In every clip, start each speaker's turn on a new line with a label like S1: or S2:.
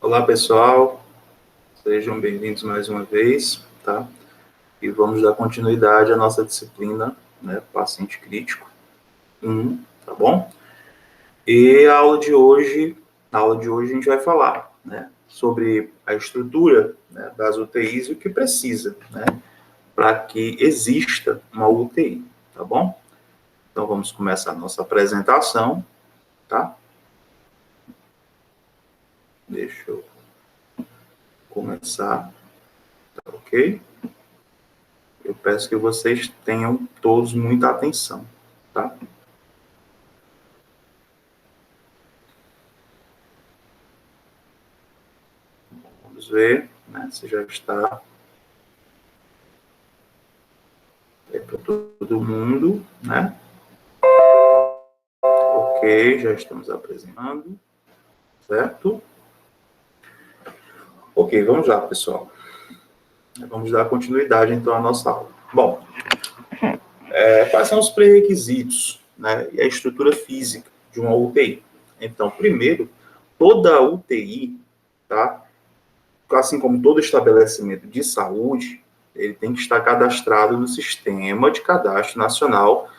S1: Olá, pessoal. Sejam bem-vindos mais uma vez, tá? E vamos dar continuidade à nossa disciplina, né, paciente crítico 1, tá bom? E na aula de hoje a gente vai falar, né, sobre a estrutura, né, das UTIs e o que precisa, né, para que exista uma UTI, tá bom? Então vamos começar a nossa apresentação, tá? Deixa eu começar, tá ok? Eu peço que vocês tenham todos muita atenção, tá? Vamos ver, né, se já está para todo mundo, né? Ok, já estamos apresentando, certo? Ok, vamos lá, pessoal. Vamos dar continuidade, então, à nossa aula. Bom, quais são os pré-requisitos, né, e a estrutura física de uma UTI? Então, primeiro, toda UTI, tá? Assim como todo estabelecimento de saúde, ele tem que estar cadastrado no Sistema de Cadastro Nacional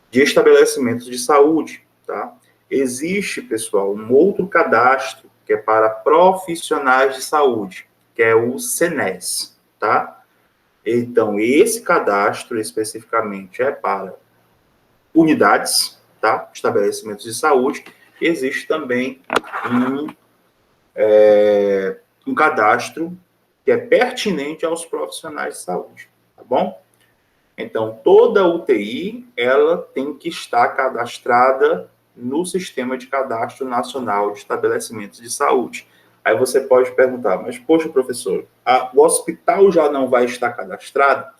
S1: de Estabelecimentos de Saúde, tá? Existe, pessoal, um outro cadastro que é para profissionais de saúde, que é o SENES, tá? Então, esse cadastro especificamente é para unidades, tá? Estabelecimentos de saúde. Existe também um cadastro que é pertinente aos profissionais de saúde, tá bom? Então, toda UTI, ela tem que estar cadastrada no Sistema de Cadastro Nacional de Estabelecimentos de Saúde. Aí você pode perguntar, mas, poxa, professor, o hospital já não vai estar cadastrado?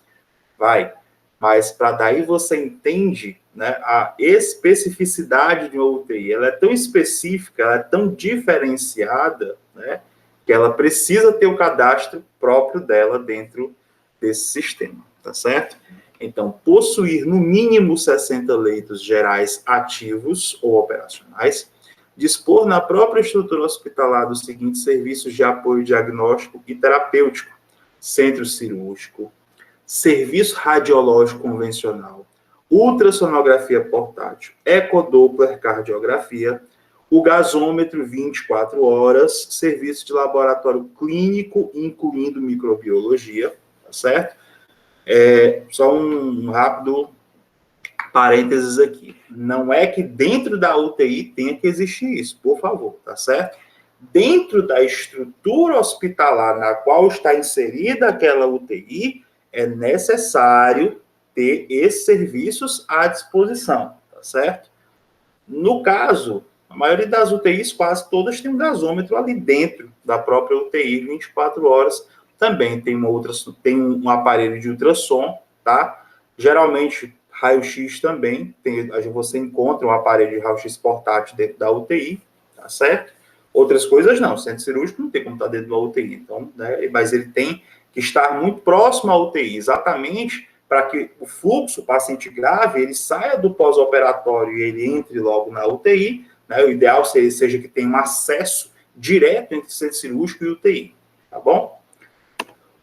S1: Vai, mas para daí você entende, né, a especificidade de uma UTI. Ela é tão específica, ela é tão diferenciada, né, que ela precisa ter o cadastro próprio dela dentro desse sistema, tá certo? Então, possuir no mínimo 60 leitos gerais ativos ou operacionais, dispor na própria estrutura hospitalar dos seguintes serviços de apoio diagnóstico e terapêutico: centro cirúrgico, serviço radiológico convencional, ultrassonografia portátil, ecodoppler cardiografia, o gasômetro 24 horas, serviço de laboratório clínico, incluindo microbiologia, tá certo? Só um rápido parênteses aqui. Não é que dentro da UTI tenha que existir isso, por favor, tá certo? Dentro da estrutura hospitalar na qual está inserida aquela UTI, é necessário ter esses serviços à disposição, tá certo? No caso, a maioria das UTIs, quase todas, tem um gasômetro ali dentro da própria UTI, 24 horas. Também tem um aparelho de ultrassom, tá? Geralmente, raio-x também, você encontra um aparelho de raio-x portátil dentro da UTI, tá certo? Outras coisas não, centro cirúrgico não tem como estar dentro da UTI, então, né, mas ele tem que estar muito próximo à UTI, exatamente para que o fluxo, o paciente grave, ele saia do pós-operatório e ele entre logo na UTI, né? O ideal seja que tenha um acesso direto entre centro cirúrgico e UTI, tá bom?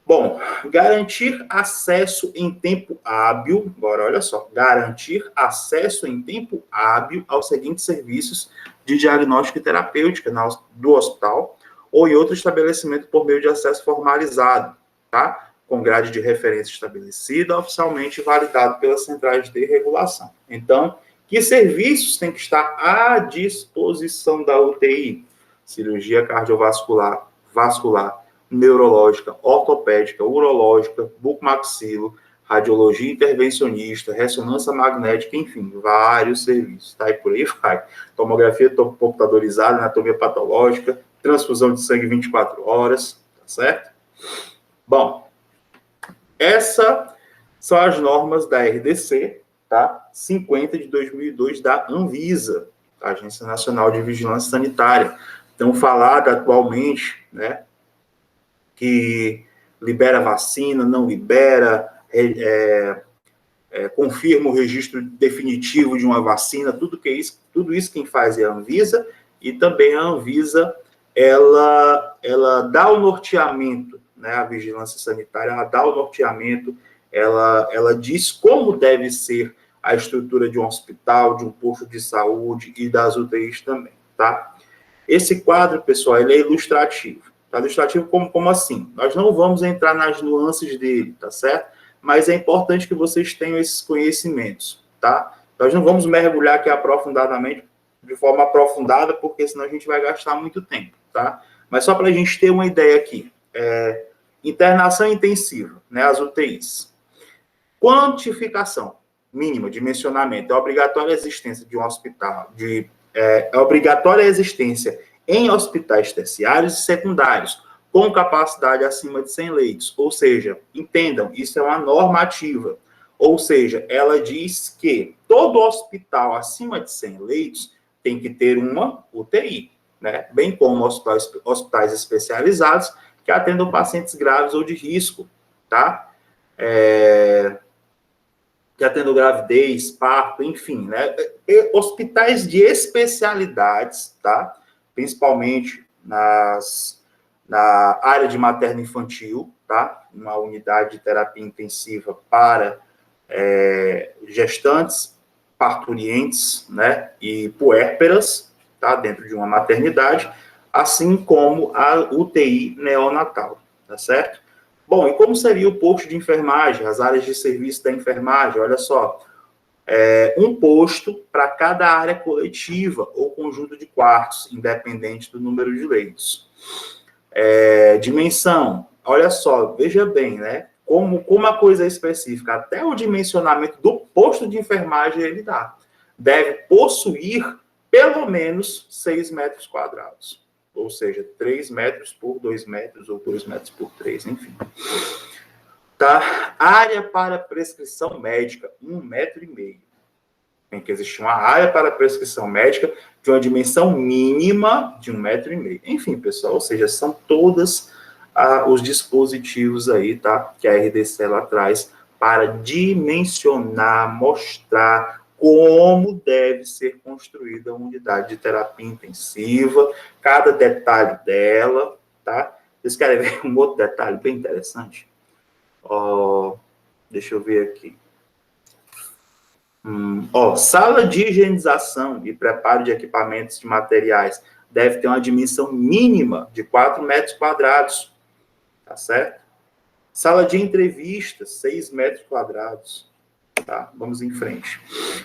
S1: Bom, garantir acesso em tempo hábil, agora olha só, garantir acesso em tempo hábil aos seguintes serviços de diagnóstico e terapêutica do hospital ou em outro estabelecimento por meio de acesso formalizado, tá? Com grade de referência estabelecida, oficialmente validado pelas centrais de regulação. Então, que serviços têm que estar à disposição da UTI? Cirurgia cardiovascular, vascular, neurológica, ortopédica, urológica, bucomaxilo, radiologia intervencionista, ressonância magnética, enfim, vários serviços, tá? E por aí vai. Tomografia computadorizada, anatomia patológica, transfusão de sangue 24 horas, tá certo? Bom, essas são as normas da RDC, tá? 50 de 2002 da Anvisa, a Agência Nacional de Vigilância Sanitária. Então, falada atualmente, né, que libera vacina, não libera, confirma o registro definitivo de uma vacina, tudo isso quem faz é a Anvisa, e também a Anvisa ela dá o norteamento, né? A vigilância sanitária, ela dá o norteamento, ela diz como deve ser a estrutura de um hospital, de um posto de saúde e das UTIs também, tá? Esse quadro, pessoal, ele é ilustrativo. Tá? Ilustrativo como assim? Nós não vamos entrar nas nuances dele, tá certo? Mas é importante que vocês tenham esses conhecimentos, tá? Nós não vamos mergulhar aqui aprofundadamente, de forma aprofundada, porque senão a gente vai gastar muito tempo, tá? Mas só para a gente ter uma ideia aqui. Internação intensiva, né? As UTIs. Quantificação mínima, dimensionamento. É obrigatória a existência de um hospital, é obrigatória a existência em hospitais terciários e secundários, com capacidade acima de 100 leitos. Ou seja, entendam, isso é uma normativa. Ou seja, ela diz que todo hospital acima de 100 leitos tem que ter uma UTI, né? Bem como hospitais especializados que atendam pacientes graves ou de risco, tá? Que atendam gravidez, parto, enfim, né? Hospitais de especialidades, tá? Principalmente na área de materno-infantil, tá? Uma unidade de terapia intensiva para gestantes, parturientes, né? E puérperas, tá? Dentro de uma maternidade, assim como a UTI neonatal, tá certo? Bom, e como seria o posto de enfermagem, as áreas de serviço da enfermagem? Olha só, um posto para cada área coletiva ou conjunto de quartos, independente do número de leitos. Dimensão, olha só, veja bem, né? Como a coisa é específica, até o dimensionamento do posto de enfermagem ele dá. Deve possuir pelo menos 6 metros quadrados. Ou seja, 3 metros por 2 metros, ou 2 metros por 3, enfim. Tá? Área para prescrição médica, 1,5 metro. Tem que existir uma área para prescrição médica de uma dimensão mínima de 1,5 metro. Enfim, pessoal, ou seja, são todos os dispositivos aí, tá? Que a RDC ela traz para dimensionar, mostrar como deve ser construída a unidade de terapia intensiva, cada detalhe dela, tá? Vocês querem ver um outro detalhe bem interessante? Deixa eu ver aqui. Sala de higienização e preparo de equipamentos e materiais deve ter uma dimensão mínima de 4 metros quadrados, tá certo? Sala de entrevistas, 6 metros quadrados. Tá, vamos em frente.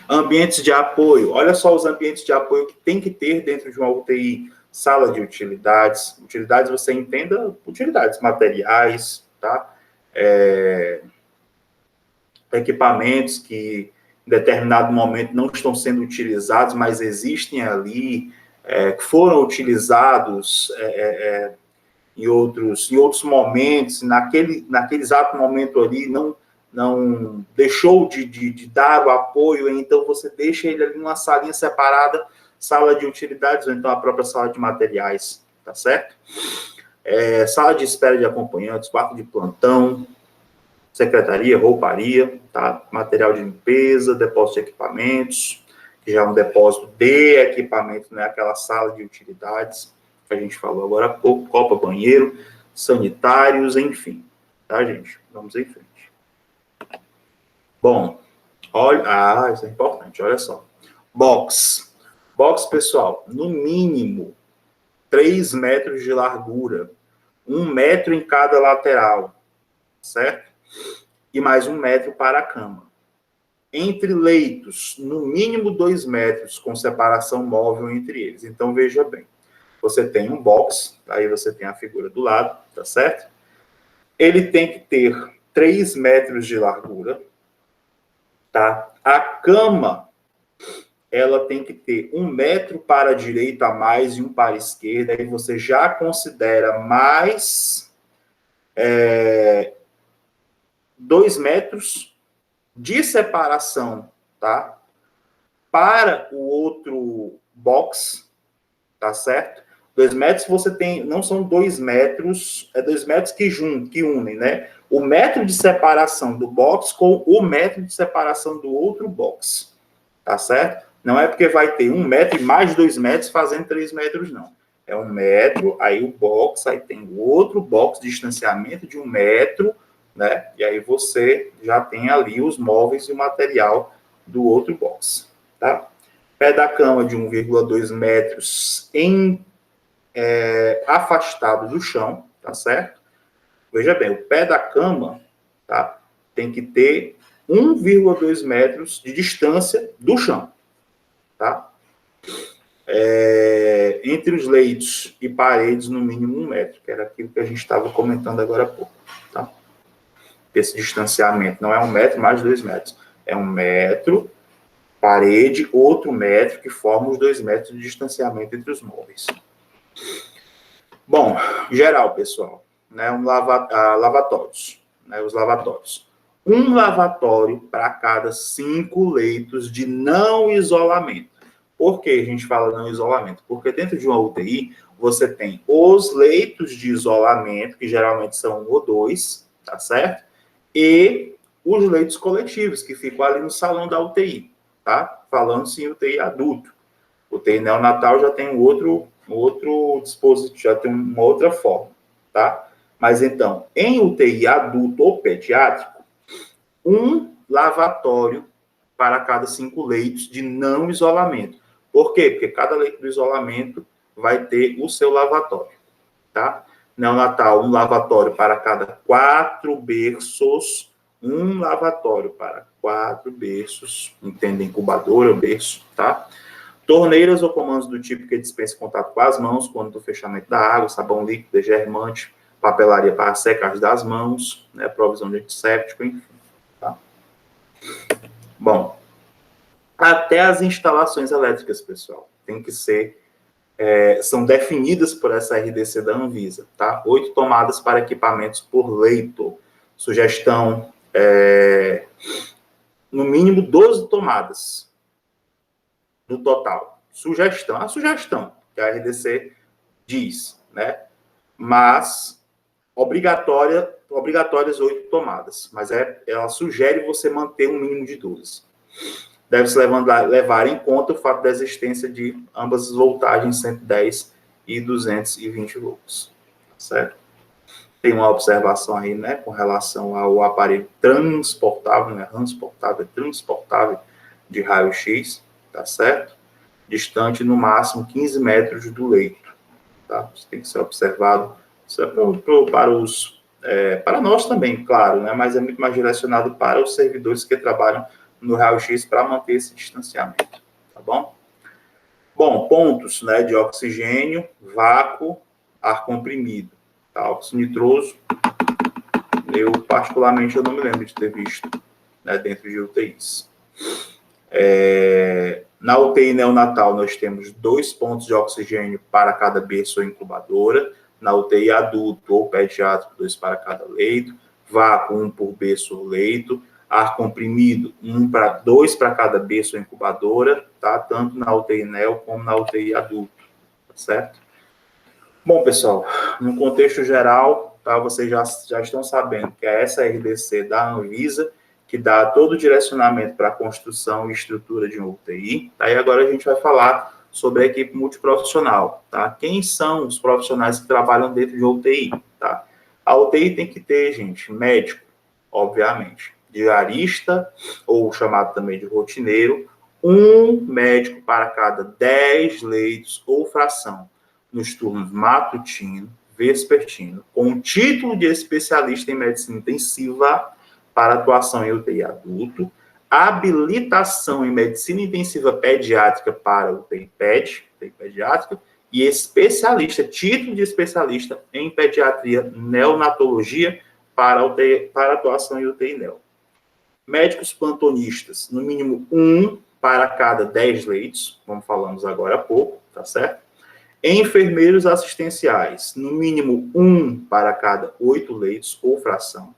S1: Ambientes de apoio. Olha só os ambientes de apoio que tem que ter dentro de uma UTI. Sala de utilidades. Utilidades, você entenda, utilidades materiais, tá? Equipamentos que em determinado momento não estão sendo utilizados, mas existem ali, que foram utilizados em outros momentos, naquele exato momento ali, não deixou de dar o apoio, então você deixa ele ali numa salinha separada, sala de utilidades, ou então a própria sala de materiais, tá certo? Sala de espera de acompanhantes, quarto de plantão, secretaria, rouparia, tá? Material de limpeza, depósito de equipamentos, que já é um depósito de equipamento, né? Aquela sala de utilidades, que a gente falou agora há pouco, copa, banheiro, sanitários, enfim, tá, gente? Vamos em frente. Bom, olha, isso é importante, olha só. Box, pessoal, no mínimo 3 metros de largura, 1 metro em cada lateral, certo? E mais 1 metro para a cama. Entre leitos, no mínimo 2 metros, com separação móvel entre eles. Então, veja bem, você tem um box, aí você tem a figura do lado, tá certo? Ele tem que ter 3 metros de largura, tá? A cama, ela tem que ter 1 metro para a direita a mais e 1 para a esquerda, aí você já considera mais 2 metros de separação, tá? Para o outro box, tá certo? 2 metros você tem, não são 2 metros, 2 metros que unem, né? O metro de separação do box com o metro de separação do outro box, tá certo? Não é porque vai ter 1 metro e mais 2 metros fazendo 3 metros, não. É 1 metro, aí o box, aí tem outro box de distanciamento de 1 metro, né? E aí você já tem ali os móveis e o material do outro box, tá? Pé da cama de 1,2 metros afastado do chão, tá certo? Veja bem, o pé da cama, tá? Tem que ter 1,2 metros de distância do chão, tá? Entre os leitos e paredes, no mínimo 1 metro, que era aquilo que a gente estava comentando agora há pouco, tá? Esse distanciamento não é 1 metro mais 2 metros. É 1 metro, parede, outro metro, que forma os 2 metros de distanciamento entre os móveis. Bom, geral, pessoal, né? Lavatórios, né? Os lavatórios. Um lavatório para cada 5 leitos de não isolamento. Por que a gente fala não isolamento? Porque dentro de uma UTI, você tem os leitos de isolamento, que geralmente são 1 ou 2, tá certo? E os leitos coletivos, que ficam ali no salão da UTI, tá? Falando-se em UTI adulto. UTI neonatal já tem outro dispositivo, já tem uma outra forma, tá? Mas então, em UTI adulto ou pediátrico, um lavatório para cada 5 leitos de não isolamento. Por quê? Porque cada leito do isolamento vai ter o seu lavatório, tá? Neonatal, um lavatório para cada 4 berços, um lavatório para 4 berços, entende? Incubadora, berço, tá? Torneiras ou comandos do tipo que dispensa contato com as mãos, quando do fechamento da água, sabão líquido, degermante, papelaria para a secagem das mãos, né? Provisão de antisséptico, enfim, tá? Bom, até as instalações elétricas, pessoal, tem que ser, são definidas por essa RDC da Anvisa, tá? 8 tomadas para equipamentos por leito. Sugestão, no mínimo 12 tomadas do total. Sugestão, a sugestão que a RDC diz, né? Mas obrigatórias 8 tomadas, mas ela sugere você manter um mínimo de 12. Deve-se levar em conta o fato da existência de ambas as voltagens 110 e 220 volts, certo? Tem uma observação aí, né, com relação ao aparelho transportável, né, transportável de raio-x, tá certo? Distante no máximo 15 metros do leito, tá? Isso tem que ser observado. Isso é para nós também, claro, né, mas é muito mais direcionado para os servidores que trabalham no raio-x para manter esse distanciamento, tá bom? Bom, pontos, né, de oxigênio, vácuo, ar comprimido, tá? Óxido nitroso, eu particularmente eu não me lembro de ter visto, né, dentro de UTIs. Na UTI neonatal nós temos 2 pontos de oxigênio para cada berço ou incubadora. Na UTI adulto ou pediátrico, 2 para cada leito. Vácuo, 1 por berço ou leito. Ar comprimido, 2 para cada berço ou incubadora, tá? Tanto na UTI neo como na UTI adulto, tá certo? Bom, pessoal, no contexto geral, tá? Vocês já estão sabendo que é essa RDC da Anvisa que dá todo o direcionamento para a construção e estrutura de um UTI, tá? E agora a gente vai falar sobre a equipe multiprofissional, tá? Quem são os profissionais que trabalham dentro de UTI, tá? A UTI tem que ter, gente, médico, obviamente, diarista, ou chamado também de rotineiro, um médico para cada 10 leitos ou fração, nos turnos matutino, vespertino, com título de especialista em medicina intensiva para atuação em UTI adulto, habilitação em medicina intensiva pediátrica para UTI pediátrica, e especialista, título de especialista em pediatria neonatologia para atuação em UTI neo. Médicos plantonistas, no mínimo 1 para cada 10 leitos, como falamos agora há pouco, tá certo? Enfermeiros assistenciais, no mínimo 1 para cada 8 leitos ou fração.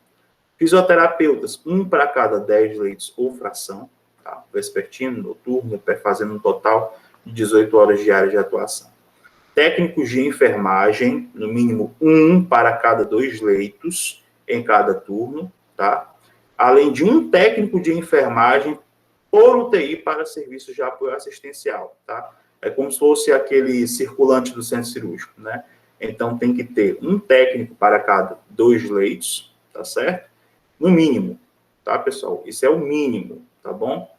S1: Fisioterapeutas, 1 para cada 10 leitos ou fração, tá? Vespertino, noturno, fazendo um total de 18 horas diárias de atuação. Técnicos de enfermagem, no mínimo 1 para cada 2 leitos em cada turno, tá? Além de um técnico de enfermagem por UTI para serviços de apoio assistencial, tá? É como se fosse aquele circulante do centro cirúrgico, né? Então, tem que ter um técnico para cada 2 leitos, tá certo? No mínimo, tá, pessoal? Isso é o mínimo, tá bom?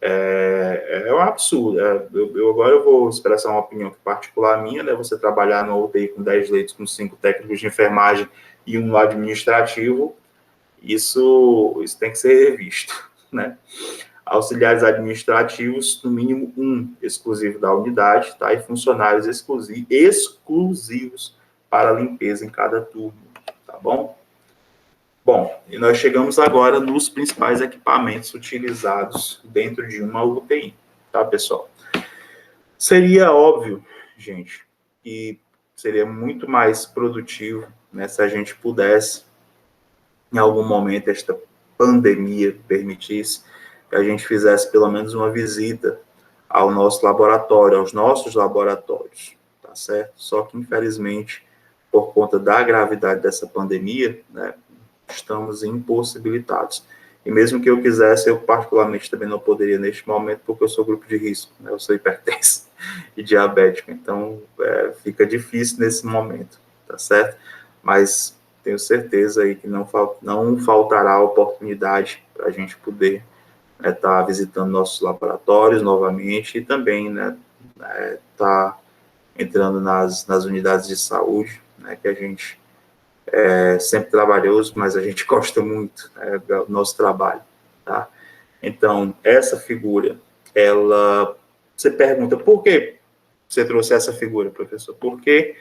S1: É um absurdo. Agora eu vou expressar uma opinião particular minha, né? Você trabalhar no UTI com 10 leitos, com 5 técnicos de enfermagem e um administrativo, isso tem que ser revisto, né? Auxiliares administrativos, no mínimo um exclusivo da unidade, tá? E funcionários exclusivos para limpeza em cada turno, tá bom? Bom, e nós chegamos agora nos principais equipamentos utilizados dentro de uma UTI, tá, pessoal? Seria óbvio, gente, que seria muito mais produtivo, né, se a gente pudesse, em algum momento, esta pandemia permitisse, que a gente fizesse pelo menos uma visita ao nosso laboratório, aos nossos laboratórios, tá certo? Só que, infelizmente, por conta da gravidade dessa pandemia, né, estamos impossibilitados. E mesmo que eu quisesse, eu particularmente também não poderia neste momento, porque eu sou grupo de risco, né? Eu sou hipertenso e diabético, então fica difícil nesse momento, tá certo? Mas tenho certeza aí que não faltará oportunidade para a gente poder estar visitando nossos laboratórios novamente e também, né, tá entrando nas unidades de saúde, né, que a gente sempre trabalhoso, mas a gente gosta muito do nosso trabalho, tá? Então, essa figura, você pergunta, por que você trouxe essa figura, professor? Porque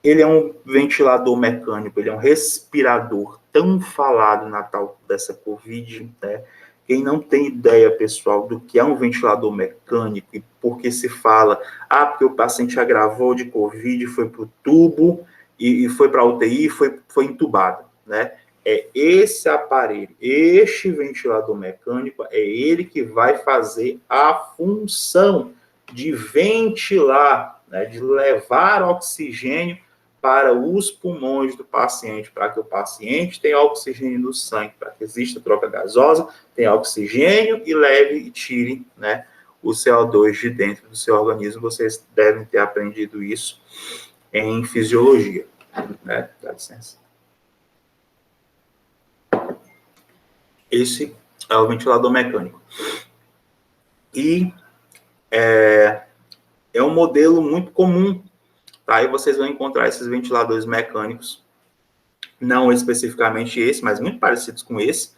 S1: ele é um ventilador mecânico, ele é um respirador tão falado na tal dessa Covid, né? Quem não tem ideia, pessoal, do que é um ventilador mecânico e por que se fala, porque o paciente agravou de Covid, foi para o tubo e foi para a UTI e foi entubado, né? É esse aparelho, este ventilador mecânico, é ele que vai fazer a função de ventilar, né, de levar oxigênio para os pulmões do paciente, para que o paciente tenha oxigênio no sangue, para que exista troca gasosa, tenha oxigênio e leve e tire, né, o CO2 de dentro do seu organismo. Vocês devem ter aprendido isso em fisiologia, né? Dá licença. Esse é o ventilador mecânico. E é um modelo muito comum, tá? E vocês vão encontrar esses ventiladores mecânicos, não especificamente esse, mas muito parecidos com esse,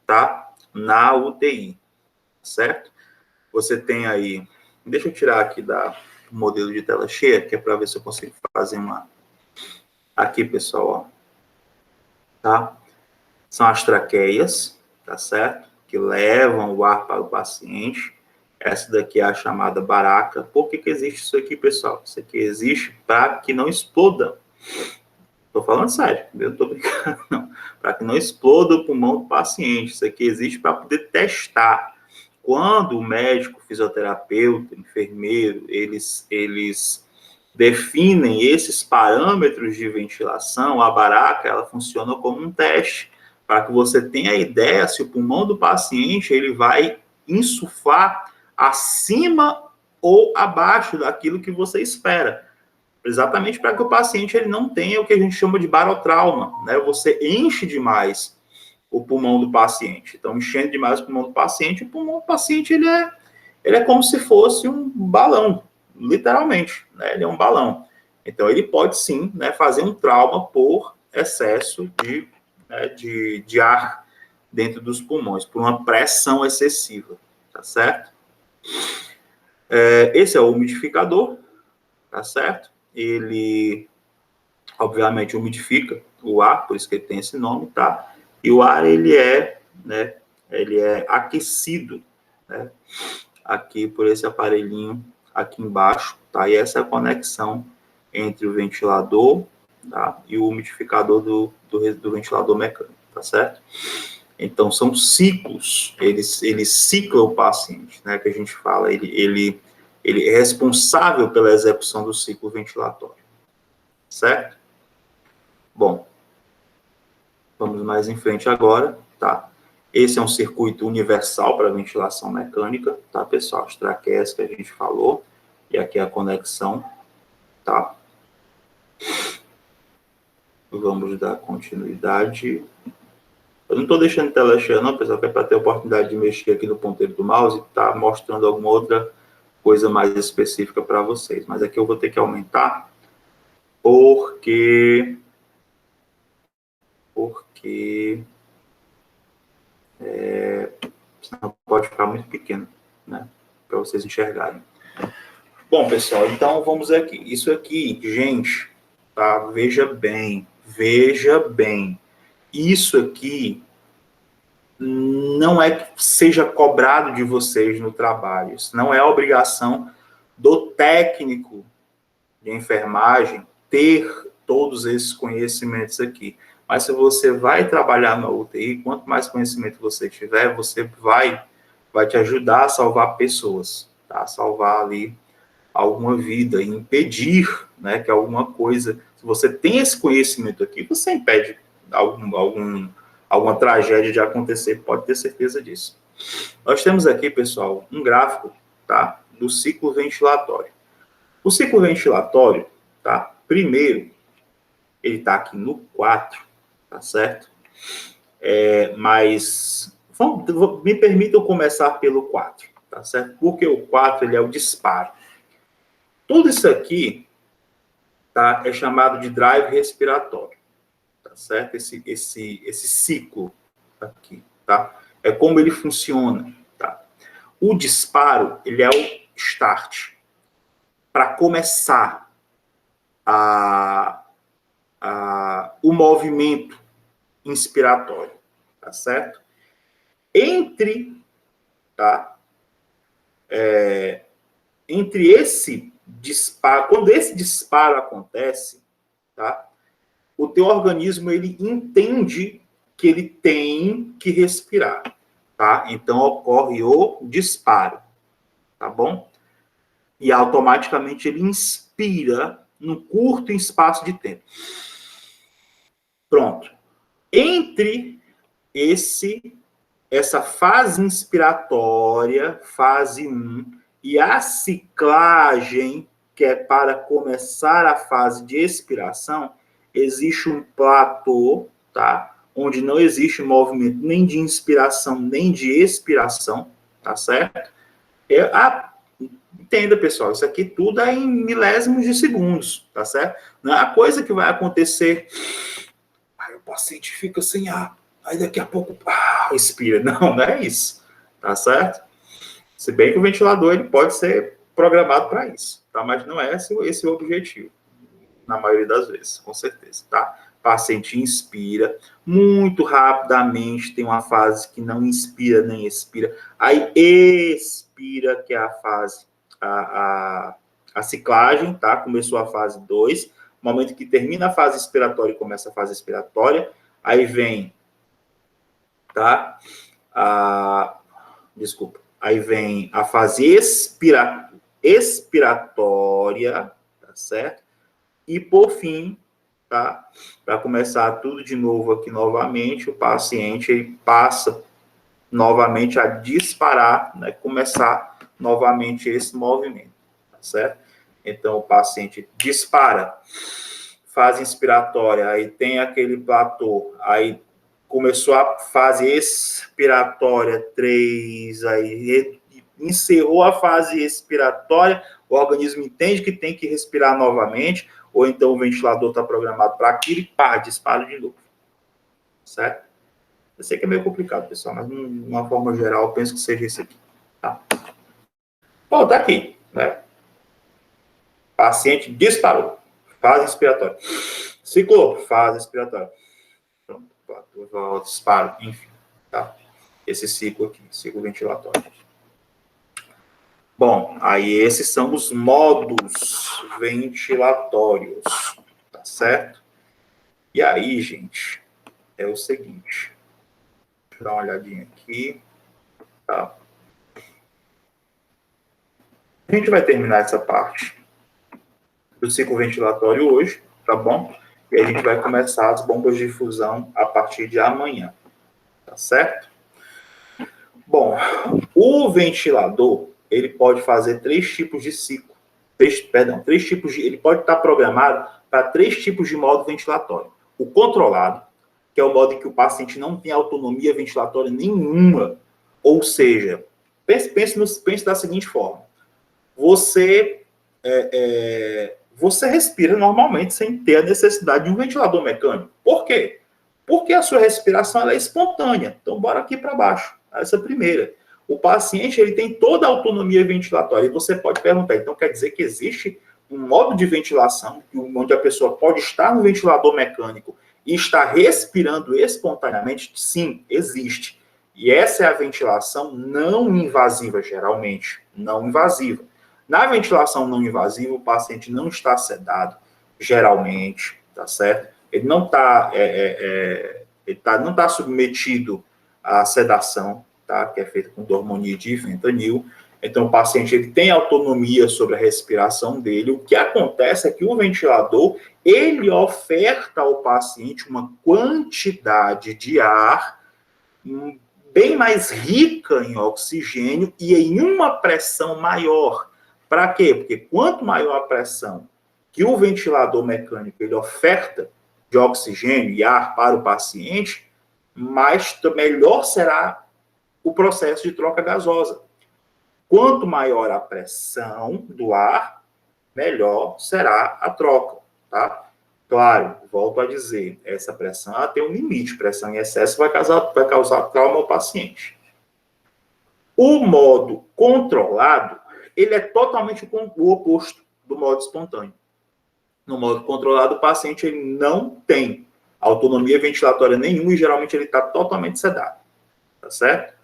S1: tá? Na UTI, certo? Você tem aí, deixa eu tirar aqui do modelo de tela cheia, que é para ver se eu consigo fazer uma, aqui, pessoal, ó, tá? São as traqueias, tá certo? Que levam o ar para o paciente. Essa daqui é a chamada baraca. Por que existe isso aqui, pessoal? Isso aqui existe para que não exploda. Estou falando sério, eu não estou brincando, não. Para que não exploda o pulmão do paciente. Isso aqui existe para poder testar. Quando o médico, fisioterapeuta, enfermeiro, eles definem esses parâmetros de ventilação, a baraca, ela funciona como um teste, para que você tenha ideia se o pulmão do paciente ele vai insuflar acima ou abaixo daquilo que você espera. Exatamente para que o paciente ele não tenha o que a gente chama de barotrauma, né? Você enche demais o pulmão do paciente. Então, enchendo demais o pulmão do paciente, o pulmão do paciente ele é como se fosse um balão, literalmente, né? Ele é um balão. Então, ele pode sim, né, fazer um trauma por excesso de ar dentro dos pulmões, por uma pressão excessiva, tá certo? Esse é o umidificador, tá certo? Ele, obviamente, umidifica o ar, por isso que ele tem esse nome, tá? E o ar, ele é aquecido, né? Aqui por esse aparelhinho aqui embaixo, tá? E essa é a conexão entre o ventilador, tá? E o umidificador do ventilador mecânico, tá certo? Então, são ciclos, ele cicla o paciente, né? Que a gente fala, ele é responsável pela execução do ciclo ventilatório, certo? Bom, vamos mais em frente agora, tá? Esse é um circuito universal para ventilação mecânica, tá, pessoal? As traqueias que a gente falou. E aqui a conexão, tá? Vamos dar continuidade. Eu não estou deixando tela cheia, não, pessoal, que é para ter a oportunidade de mexer aqui no ponteiro do mouse e tá mostrando alguma outra coisa mais específica para vocês. Mas aqui eu vou ter que aumentar, porque senão pode ficar muito pequeno, né? Para vocês enxergarem. Bom, pessoal, então vamos aqui. Isso aqui, gente, tá? Veja bem. Isso aqui não é que seja cobrado de vocês no trabalho. Isso não é obrigação do técnico de enfermagem ter todos esses conhecimentos aqui. Mas se você vai trabalhar na UTI, quanto mais conhecimento você tiver, você vai te ajudar a salvar pessoas, tá? Salvar ali alguma vida, e impedir, né, que alguma coisa... Se você tem esse conhecimento aqui, você impede alguma tragédia de acontecer, pode ter certeza disso. Nós temos aqui, pessoal, um gráfico, tá, do ciclo ventilatório. O ciclo ventilatório, tá, primeiro, ele está aqui no 4, tá certo? Mas me permitam começar pelo 4, tá certo? Porque o 4, ele é o disparo. Tudo isso aqui, tá, é chamado de drive respiratório, tá certo? Esse ciclo aqui, tá? É como ele funciona, tá? O disparo, ele é o start, para começar o movimento inspiratório, tá certo? Entre esse disparo, quando esse disparo acontece, tá? O teu organismo, ele entende que ele tem que respirar, tá? Então, ocorre o disparo, tá bom? E automaticamente ele inspira num curto espaço de tempo. Pronto. Entre essa fase inspiratória, fase 1, e a ciclagem, que é para começar a fase de expiração, existe um platô, tá? Onde não existe movimento nem de inspiração, nem de expiração, tá certo? Entenda, pessoal, isso aqui tudo é em milésimos de segundos, tá certo? Não é a coisa que vai acontecer... Aí o paciente fica sem ar, aí daqui a pouco, expira. Não é isso, tá certo? Se bem que o ventilador ele pode ser programado para isso, tá? Mas não é esse o objetivo, na maioria das vezes, com certeza, tá? O paciente inspira muito rapidamente, tem uma fase que não inspira nem expira, aí expira, que é a fase, a ciclagem, tá? Começou a fase 2, no momento que termina a fase expiratória e começa a fase expiratória, aí vem, tá? Aí vem a fase expiratória, tá certo? E, por fim, tá? Para começar tudo de novo aqui novamente, o paciente ele passa novamente a disparar, né? Começar novamente esse movimento, tá certo? Então, o paciente dispara, fase inspiratória, aí tem aquele platô, aí começou a fase expiratória 3, aí encerrou a fase expiratória, o organismo entende que tem que respirar novamente, ou então o ventilador está programado para aquilo e dispara de novo. Certo? Eu sei que é meio complicado, pessoal, mas de uma forma geral, eu penso que seja isso aqui. Tá? Bom, tá aqui, né? Paciente disparou, fase inspiratória. Ciclou, fase expiratória. Pronto, disparo, enfim, tá? Esse ciclo aqui, ciclo ventilatório. Bom, aí esses são os modos ventilatórios, tá certo? E aí, gente, é o seguinte, deixa eu dar uma olhadinha aqui, tá? A gente vai terminar essa parte do ciclo ventilatório hoje, tá bom? E a gente vai começar as bombas de difusão a partir de amanhã, tá certo? Bom, o ventilador, ele pode fazer 3 tipos de ciclo, três tipos ele pode estar programado para 3 tipos de modo ventilatório. O controlado, que é o modo em que o paciente não tem autonomia ventilatória nenhuma, ou seja, pense da seguinte forma, você respira normalmente sem ter a necessidade de um ventilador mecânico. Por quê? Porque a sua respiração ela é espontânea. Então, bora aqui para baixo. Essa primeira. O paciente ele tem toda a autonomia ventilatória. E você pode perguntar, então quer dizer que existe um modo de ventilação onde a pessoa pode estar no ventilador mecânico e estar respirando espontaneamente? Sim, existe. E essa é a ventilação não invasiva, geralmente. Não invasiva. Na ventilação não invasiva, o paciente não está sedado, geralmente, tá certo? Ele não está não tá submetido à sedação, tá? Que é feita com dormonide e fentanil. Então, o paciente ele tem autonomia sobre a respiração dele. O que acontece é que o ventilador, ele oferta ao paciente uma quantidade de ar bem mais rica em oxigênio e em uma pressão maior. Para quê? Porque quanto maior a pressão que o ventilador mecânico ele oferta de oxigênio e ar para o paciente, melhor será o processo de troca gasosa. Quanto maior a pressão do ar, melhor será a troca, tá? Claro, volto a dizer, essa pressão ela tem um limite, pressão em excesso vai causar trauma ao paciente. O modo controlado, ele é totalmente o oposto do modo espontâneo. No modo controlado, o paciente ele não tem autonomia ventilatória nenhuma e geralmente ele está totalmente sedado, tá certo?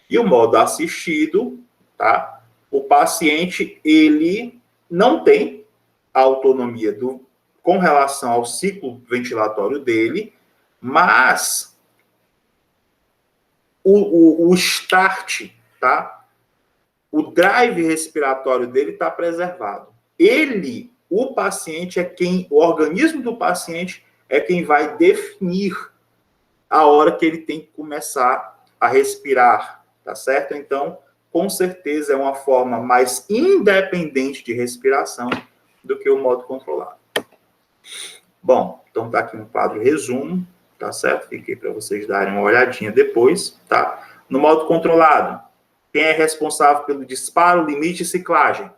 S1: E o modo assistido, tá? O paciente ele não tem autonomia com relação ao ciclo ventilatório dele, mas o start, tá? O drive respiratório dele está preservado. O paciente o organismo do paciente é quem vai definir a hora que ele tem que começar a respirar, tá certo? Então, com certeza é uma forma mais independente de respiração do que o modo controlado. Bom, então tá aqui um quadro resumo, tá certo? Fiquei para vocês darem uma olhadinha depois, tá? No modo controlado, quem é responsável pelo disparo, limite e ciclagem?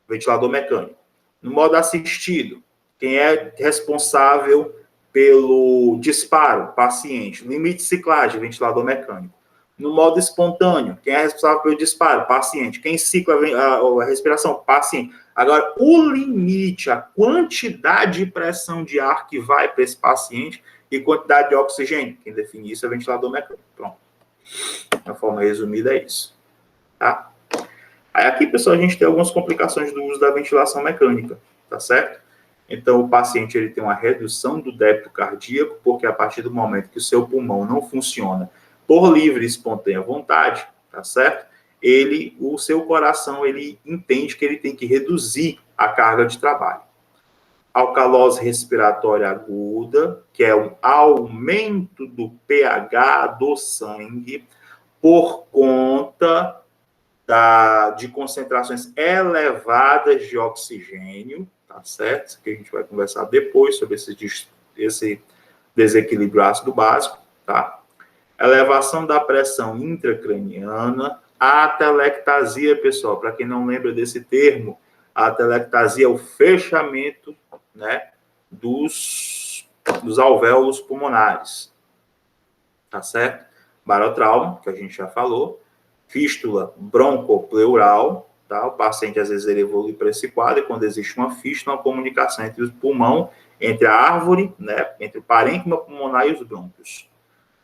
S1: Ventilador mecânico. No modo assistido, quem é responsável pelo disparo? Paciente. Limite e ciclagem, ventilador mecânico. No modo espontâneo, quem é responsável pelo disparo? Paciente. Quem cicla a respiração? Paciente. Agora, o limite, a quantidade de pressão de ar que vai para esse paciente e quantidade de oxigênio, quem define isso é o ventilador mecânico. Pronto. De forma resumida, é isso. Tá? Aí aqui, pessoal, a gente tem algumas complicações do uso da ventilação mecânica, tá certo? Então, o paciente ele tem uma redução do débito cardíaco, porque a partir do momento que o seu pulmão não funciona por livre e espontânea vontade, tá certo? O seu coração, ele entende que ele tem que reduzir a carga de trabalho. Alcalose respiratória aguda, que é um aumento do pH do sangue por conta de concentrações elevadas de oxigênio, tá certo? Isso que a gente vai conversar depois sobre esse desequilíbrio ácido básico, tá? Elevação da pressão intracraniana, a atelectasia, pessoal, para quem não lembra desse termo, a atelectasia é o fechamento, né, dos alvéolos pulmonares, tá certo? Barotrauma, que a gente já falou, fístula broncopleural, tá? O paciente, às vezes, ele evolui para esse quadro, e quando existe uma fístula, uma comunicação entre o pulmão, entre a árvore, né, entre o parênquima pulmonar e os brônquios.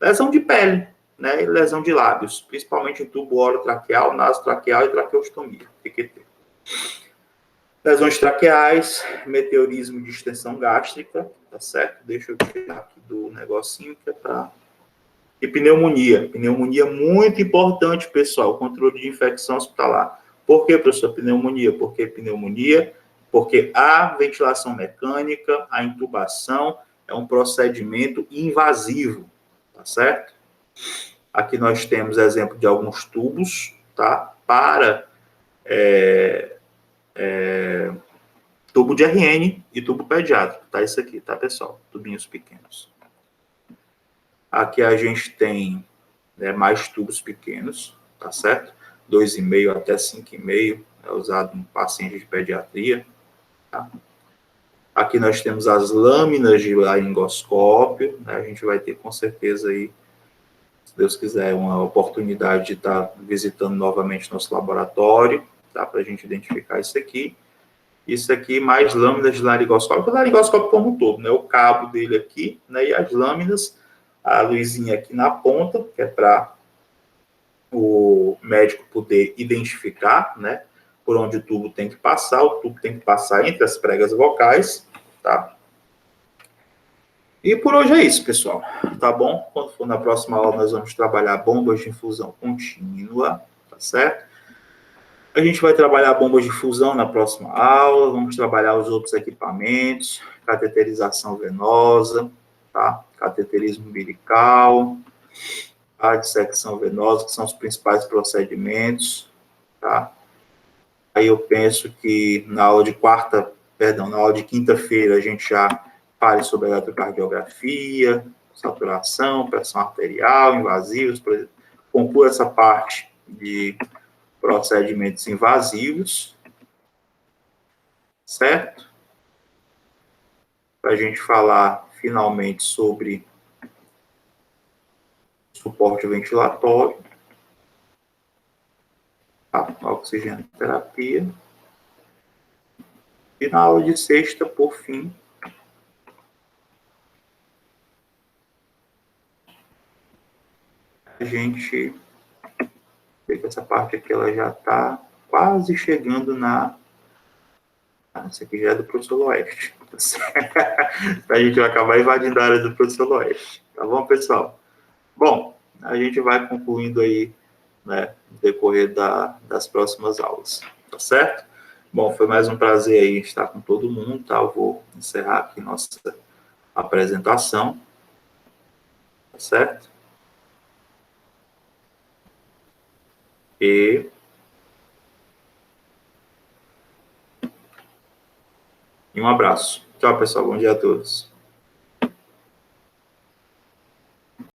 S1: Lesão de pele, né, e lesão de lábios, principalmente em tubo orotraqueal, nasotraqueal e traqueostomia, TQT. Lesões traqueais, meteorismo de extensão gástrica, tá certo? Deixa eu tirar aqui do negocinho que é para... E pneumonia. Pneumonia muito importante, pessoal, controle de infecção hospitalar. Por que, professor, pneumonia? Porque a ventilação mecânica, a intubação, é um procedimento invasivo, tá certo? Aqui nós temos exemplo de alguns tubos, tá? Para tubo de RN e tubo pediátrico, tá? Isso aqui, tá, pessoal? Tubinhos pequenos. Aqui a gente tem, né, mais tubos pequenos, tá certo? 2,5 até 5,5 é usado em paciente de pediatria, tá? Aqui nós temos as lâminas de laringoscópio, né? A gente vai ter com certeza aí, se Deus quiser, uma oportunidade de estar visitando novamente nosso laboratório, tá? Para a gente identificar isso aqui. Isso aqui mais lâminas de laringoscópio, o laringoscópio como um todo, né? O cabo dele aqui, né? E as lâminas, a luzinha aqui na ponta, que é para o médico poder identificar, né? Por onde o tubo tem que passar. O tubo tem que passar entre as pregas vocais, tá? E por hoje é isso, pessoal. Tá bom? Quando for na próxima aula, nós vamos trabalhar bombas de infusão contínua, tá certo? A gente vai trabalhar bombas de fusão na próxima aula, vamos trabalhar os outros equipamentos, cateterização venosa, tá? Cateterismo umbilical, a dissecção venosa, que são os principais procedimentos, tá? Aí eu penso que na aula de na aula de quinta-feira a gente já fale sobre eletrocardiografia, saturação, pressão arterial, invasivos, conclua essa parte de procedimentos invasivos, certo? Para a gente falar finalmente sobre suporte ventilatório, tá? Oxigenoterapia. E na aula de sexta, por fim, a gente vê que essa parte aqui ela já está quase chegando na... Essa aqui já é do professor Loeste. A gente vai acabar invadindo a área do professor Loeste. Tá bom, pessoal? Bom, a gente vai concluindo aí, né, no decorrer das próximas aulas. Tá certo? Bom, foi mais um prazer aí estar com todo mundo, tá? Eu vou encerrar aqui nossa apresentação. Tá certo? E um abraço. Tchau, pessoal. Bom dia a todos.